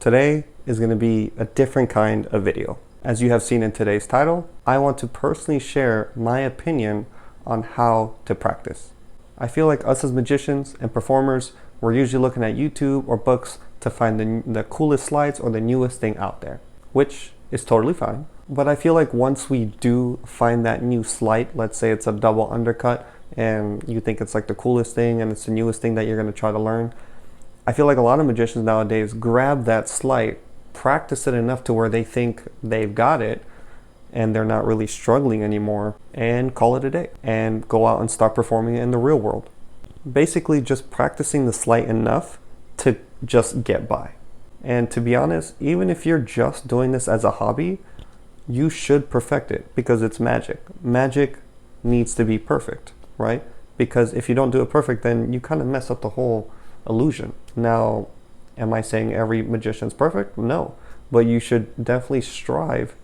Today is going to be a different kind of video. As you have seen in today's title, I want to personally share my opinion on how to practice. I feel like us as magicians and performers, we're usually looking at YouTube or books to find the coolest slides or the newest thing out there, which is totally fine. But I feel like once we do find that new sleight, let's say it's a double undercut and you think it's like the coolest thing and it's the newest thing that you're going to try to learn, I feel like a lot of magicians nowadays grab that sleight, practice it enough to where they think they've got it and they're not really struggling anymore, and call it a day and go out and start performing it in the real world. Basically just practicing the sleight enough to just get by. And to be honest, even if you're just doing this as a hobby, you should perfect it because it's magic. Magic needs to be perfect, right? Because if you don't do it perfect, then you kind of mess up the whole illusion. Now, am I saying every magician's perfect? No, but you should definitely strive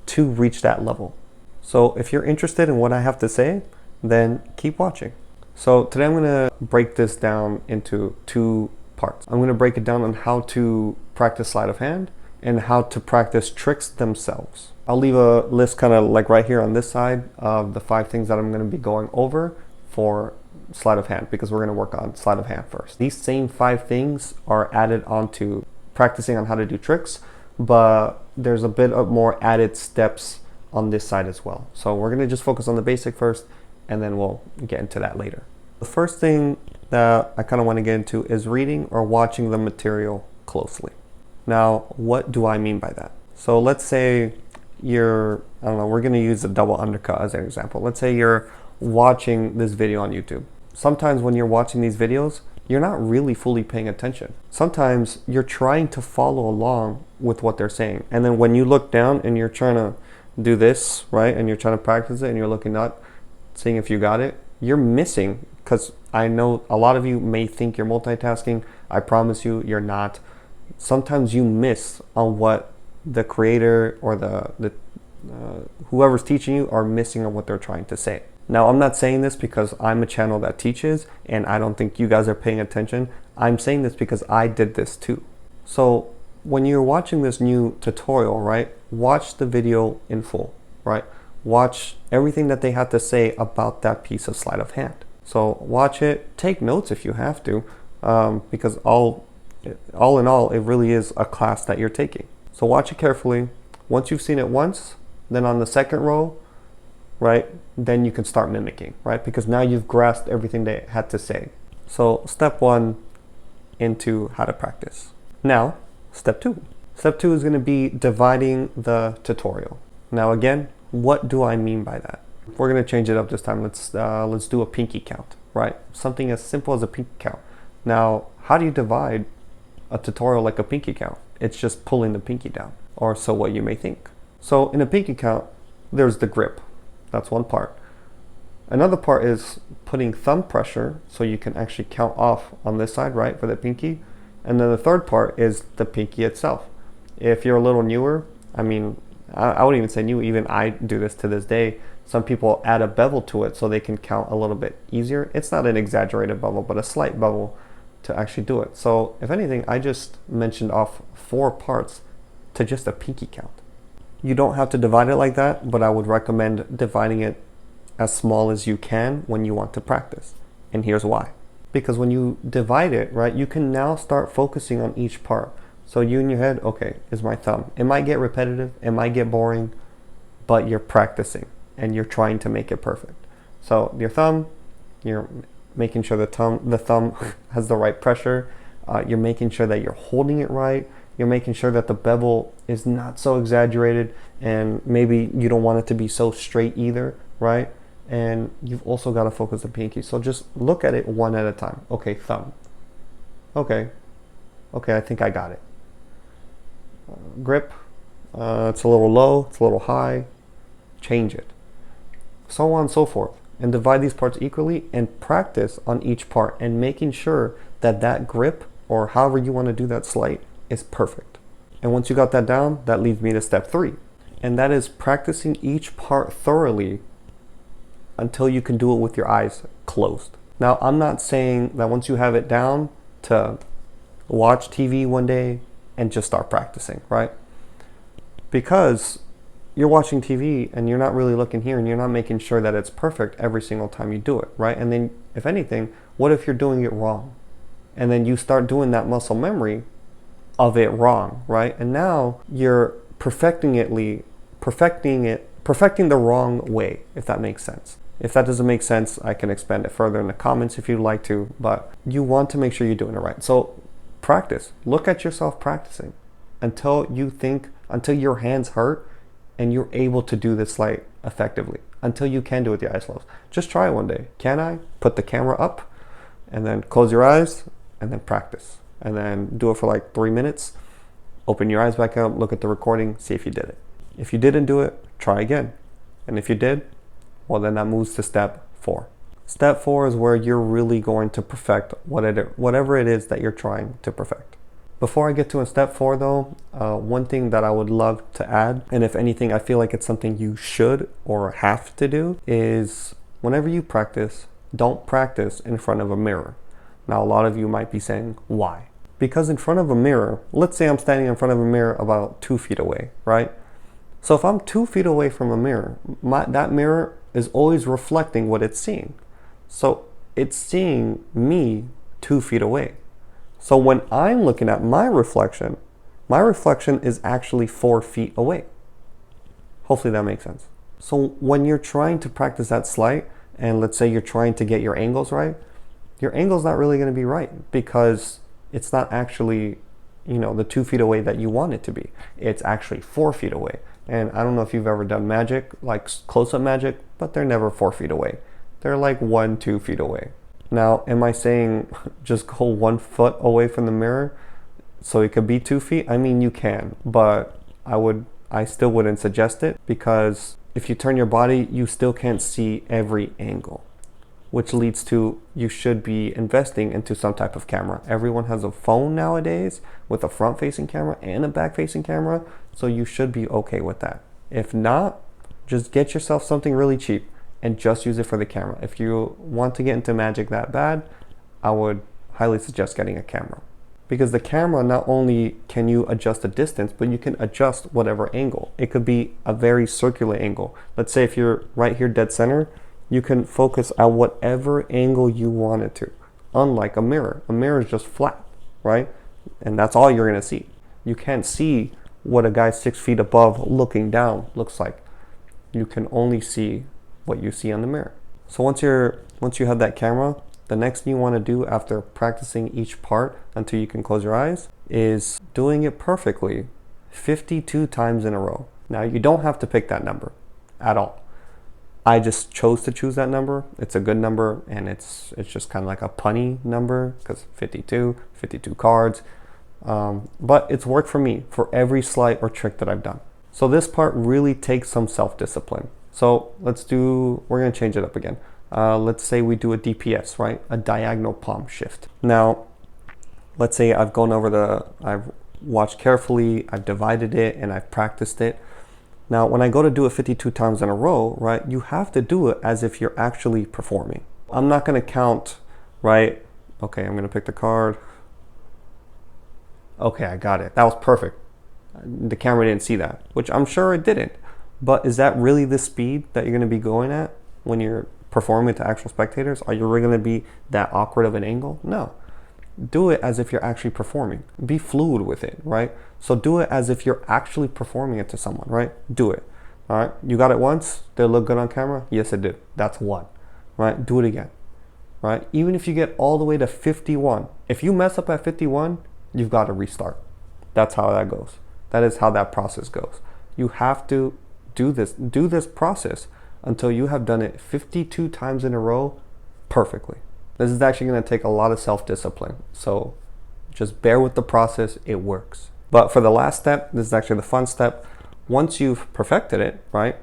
to reach that level. So if you're interested in what I have to say, then keep watching. So today I'm going to break this down into two parts. I'm going to break it down on how to practice sleight of hand and how to practice tricks themselves. I'll leave a list kind of like right here on this side of the 5 things that I'm going to be going over for sleight of hand, because we're going to work on sleight of hand first. These same 5 things are added onto practicing on how to do tricks, but there's a bit of more added steps on this side as well. So we're going to just focus on the basic first, and then we'll get into that later. The first thing that I kind of want to get into is reading or watching the material closely. Now, what do I mean by that? So let's say we're going to use a double undercut as an example. Let's say you're watching this video on YouTube. Sometimes when you're watching these videos, you're not really fully paying attention. Sometimes you're trying to follow along with what they're saying. And then when you look down and you're trying to do this, right? And you're trying to practice it and you're looking up, seeing if you got it, you're missing, because I know a lot of you may think you're multitasking. I promise you, you're not. Sometimes you miss on what the creator or whoever's teaching you are missing on what they're trying to say. Now, I'm not saying this because I'm a channel that teaches and I don't think you guys are paying attention. I'm saying this because I did this too. So when you're watching this new tutorial, right, watch the video in full, right? Watch everything that they have to say about that piece of sleight of hand. So watch it, take notes if you have to, because all in all, it really is a class that you're taking. So watch it carefully. Once you've seen it once, then on the second row, right, then you can start mimicking, right? Because now you've grasped everything they had to say. So step 1 into how to practice. Now, step 2. Step 2 is going to be dividing the tutorial. Now again, what do I mean by that? We're going to change it up this time. Let's do a pinky count, right? Something as simple as a pinky count. Now, how do you divide a tutorial like a pinky count? It's just pulling the pinky down, or so what you may think. So in a pinky count, there's the grip. That's one part. Another part is putting thumb pressure so you can actually count off on this side, right, for the pinky. And then the third part is the pinky itself. If you're a little newer, I mean, I wouldn't even say new, even I do this to this day. Some people add a bevel to it so they can count a little bit easier. It's not an exaggerated bevel, but a slight bevel to actually do it. So if anything, I just mentioned off 4 parts to just a pinky count. You don't have to divide it like that, but I would recommend dividing it as small as you can when you want to practice. And here's why. Because when you divide it, right, you can now start focusing on each part. So you in your head, okay, is my thumb. It might get repetitive, it might get boring, but you're practicing and you're trying to make it perfect. So your thumb, you're making sure the thumb has the right pressure. You're making sure that you're holding it right. You're making sure that the bevel is not so exaggerated, and maybe you don't want it to be so straight either, right? And you've also got to focus the pinky. So just look at it one at a time. Okay, thumb. Okay, I think I got it. Grip, it's a little low, it's a little high. Change it. So on and so forth. And divide these parts equally and practice on each part and making sure that that grip, or however you want to do that sleight, is perfect. And once you got that down, that leads me to step 3. And that is practicing each part thoroughly until you can do it with your eyes closed. Now, I'm not saying that once you have it down to watch TV one day and just start practicing, right? Because you're watching TV and you're not really looking here and you're not making sure that it's perfect every single time you do it, right? And then if anything, what if you're doing it wrong? And then you start doing that muscle memory of it wrong, right? And now you're perfecting the wrong way, if that makes sense. If that doesn't make sense, I can expand it further in the comments if you'd like to, but you want to make sure you're doing it right. So practice, look at yourself practicing until your hands hurt and you're able to do this sleight effectively, until you can do it with your eyes closed. Just try it one day. Can I? Put the camera up and then close your eyes and then practice. And then do it for like 3 minutes. Open your eyes back up, look at the recording, see if you did it. If you didn't do it, try again. And if you did, well, then that moves to step 4. Step 4 is where you're really going to perfect whatever it is that you're trying to perfect. Before I get to step 4 though, one thing that I would love to add, and if anything, I feel like it's something you should or have to do, is whenever you practice, don't practice in front of a mirror. Now, a lot of you might be saying, why? Because in front of a mirror, let's say I'm standing in front of a mirror about 2 feet away, right? So if I'm 2 feet away from a mirror, that mirror is always reflecting what it's seeing. So it's seeing me 2 feet away. So when I'm looking at my reflection is actually 4 feet away. Hopefully that makes sense. So when you're trying to practice that sleight, and let's say you're trying to get your angles right, your angle's not really going to be right because it's not actually, the 2 feet away that you want it to be. It's actually 4 feet away. And I don't know if you've ever done magic, like close-up magic, but they're never 4 feet away. They're like 1-2 feet away. Now, am I saying just go 1 foot away from the mirror so it could be 2 feet? I mean, you can, but I still wouldn't suggest it, because if you turn your body, you still can't see every angle, which leads to you should be investing into some type of camera. Everyone has a phone nowadays with a front-facing camera and a back-facing camera, so you should be okay with that. If not, just get yourself something really cheap and just use it for the camera. If you want to get into magic that bad, I would highly suggest getting a camera. Because the camera, not only can you adjust the distance, but you can adjust whatever angle. It could be a very circular angle. Let's say if you're right here dead center, you can focus at whatever angle you want it to. Unlike a mirror. A mirror is just flat, right? And that's all you're gonna see. You can't see what a guy 6 feet above looking down looks like. You can only see what you see on the mirror. So once you have that camera, the next thing you want to do after practicing each part until you can close your eyes is doing it perfectly 52 times in a row. Now, you don't have to pick that number at all. I just chose to choose that number. It's a good number, and it's just kind of like a punny number because 52 cards. But it's worked for me for every sleight or trick that I've done. So this part really takes some self-discipline. So we're gonna change it up again. Let's say we do a DPS, right? A diagonal palm shift. Now, let's say I've watched carefully, I've divided it, and I've practiced it. Now, when I go to do it 52 times in a row, right, you have to do it as if you're actually performing. I'm not gonna count, right? Okay, I'm gonna pick the card. Okay, I got it. That was perfect. The camera didn't see that, which I'm sure it didn't. But is that really the speed that you're going to be going at when you're performing to actual spectators? Are you really going to be that awkward of an angle? No. Do it as if you're actually performing. Be fluid with it, right? So do it as if you're actually performing it to someone, right? Do it. All right. You got it once. Did it look good on camera? Yes, it did. That's 1, right? Do it again, right? Even if you get all the way to 51, if you mess up at 51, you've got to restart. That's how that goes. That is how that process goes. You have to do this process until you have done it 52 times in a row perfectly. This is actually going to take a lot of self-discipline. So just bear with the process. It works. But for the last step, this is actually the fun step. Once you've perfected it, right?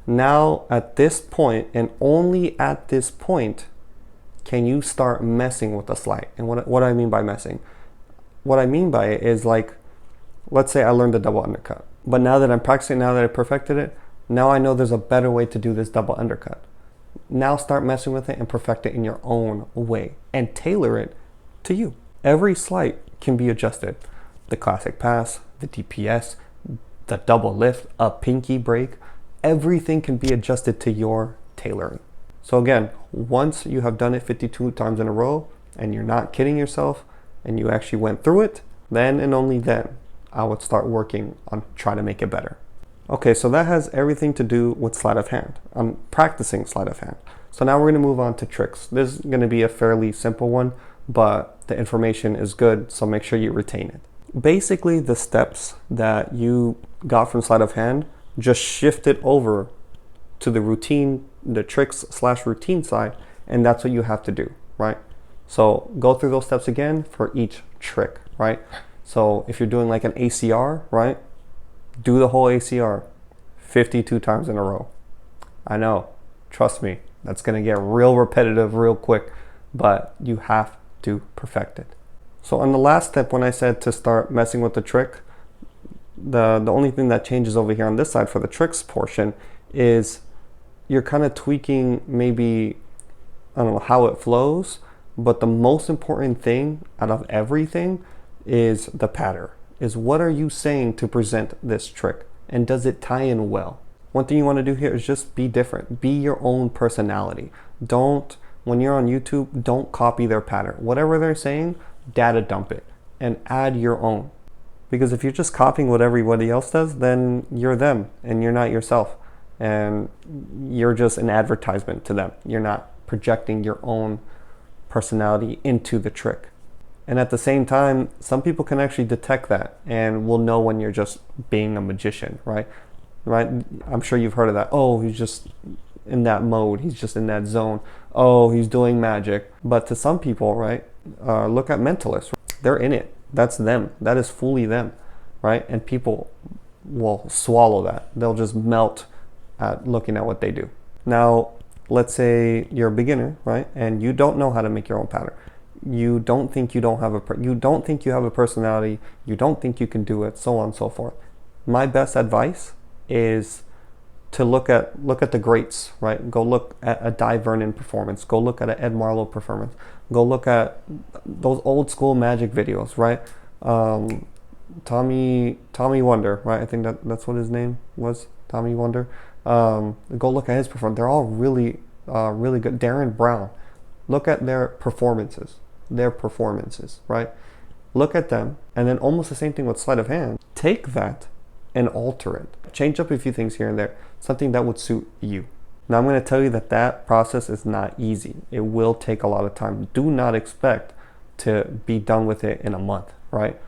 Now at this point, and only at this point, can you start messing with the sleight. And what do I mean by messing? What I mean by it is, like, let's say I learned the double undercut. But now that I'm practicing, now that I perfected it, now I know there's a better way to do this double undercut. Now start messing with it and perfect it in your own way and tailor it to you. Every sleight can be adjusted. the classic pass, the DPS, the double lift, a pinky break. Everything can be adjusted to your tailoring. So again, once you have done it 52 times in a row and you're not kidding yourself and you actually went through it, then and only then I would start working on trying to make it better. Okay, so that has everything to do with sleight of hand, on practicing sleight of hand. So now we're going to move on to tricks. This is going to be a fairly simple one, but the information is good, so make sure you retain it. Basically, the steps that you got from sleight of hand, just shift it over to the routine, the tricks/routine side, and that's what you have to do, right? So go through those steps again for each trick, right? So if you're doing like an ACR, right? Do the whole ACR 52 times in a row. I know, trust me, that's gonna get real repetitive real quick, but you have to perfect it. So on the last step, when I said to start messing with the trick, the only thing that changes over here on this side for the tricks portion is you're kind of tweaking maybe, I don't know how it flows, but the most important thing out of everything is the pattern. Is what are you saying to present this trick? And does it tie in well? One thing you want to do here is just be different. Be your own personality. Don't, when you're on YouTube, don't copy their pattern. Whatever they're saying, data dump it and add your own. Because if you're just copying what everybody else does, then you're them and you're not yourself. And you're just an advertisement to them. You're not projecting your own personality into the trick. And at the same time, some people can actually detect that and will know when you're just being a magician, right? Right? I'm sure you've heard of that. Oh, he's just in that mode. He's just in that zone. Oh, he's doing magic. But to some people, right? Look at mentalists. They're in it. That's them. That is fully them, right? And people will swallow that. They'll just melt at looking at what they do. Now, let's say you're a beginner, right? And you don't know how to make your own pattern. You don't think you have a personality. You don't think you can do it, so on and so forth. My best advice is to look at the greats, right? Go look at a Di Vernon performance. Go look at an Ed Marlowe performance. Go look at those old school magic videos, right? Tommy Wonder, right? I think that's what his name was, Tommy Wonder. Go look at his performance. They're all really good. Darren Brown. Look at their performances, right? Look at them, and then almost the same thing with sleight of hand. Take that and alter it. Change up a few things here and there, something that would suit you. Now I'm going to tell you that process is not easy. It will take a lot of time. Do not expect to be done with it in a month, right?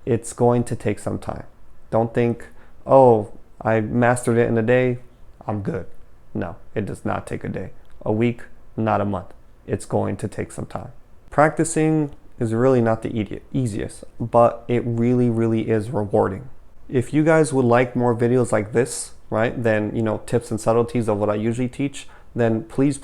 It's going to take some time. Don't think, oh, I mastered it in a day, I'm good. No, it does not take a day. A week, not a month. It's going to take some time. Practicing is really not the easiest, but it really is rewarding. If you guys would like more videos like this, right, then, tips and subtleties of what I usually teach, then please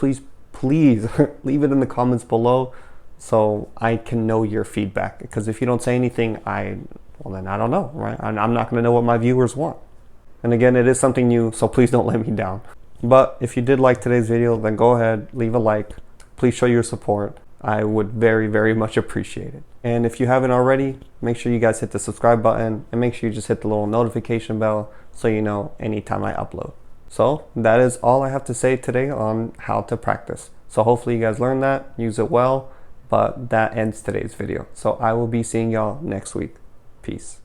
leave it in the comments below so I can know your feedback. Because if you don't say anything, then I don't know, right? I'm not going to know what my viewers want. And again, it is something new, so please don't let me down. But if you did like today's video, then go ahead, leave a like. Please show your support. I would very much appreciate it. And if you haven't already, make sure you guys hit the subscribe button and make sure you just hit the little notification bell so you know anytime I upload. So that is all I have to say today on how to practice. So hopefully you guys learned that, use it well, but that ends today's video. So I will be seeing y'all next week. Peace.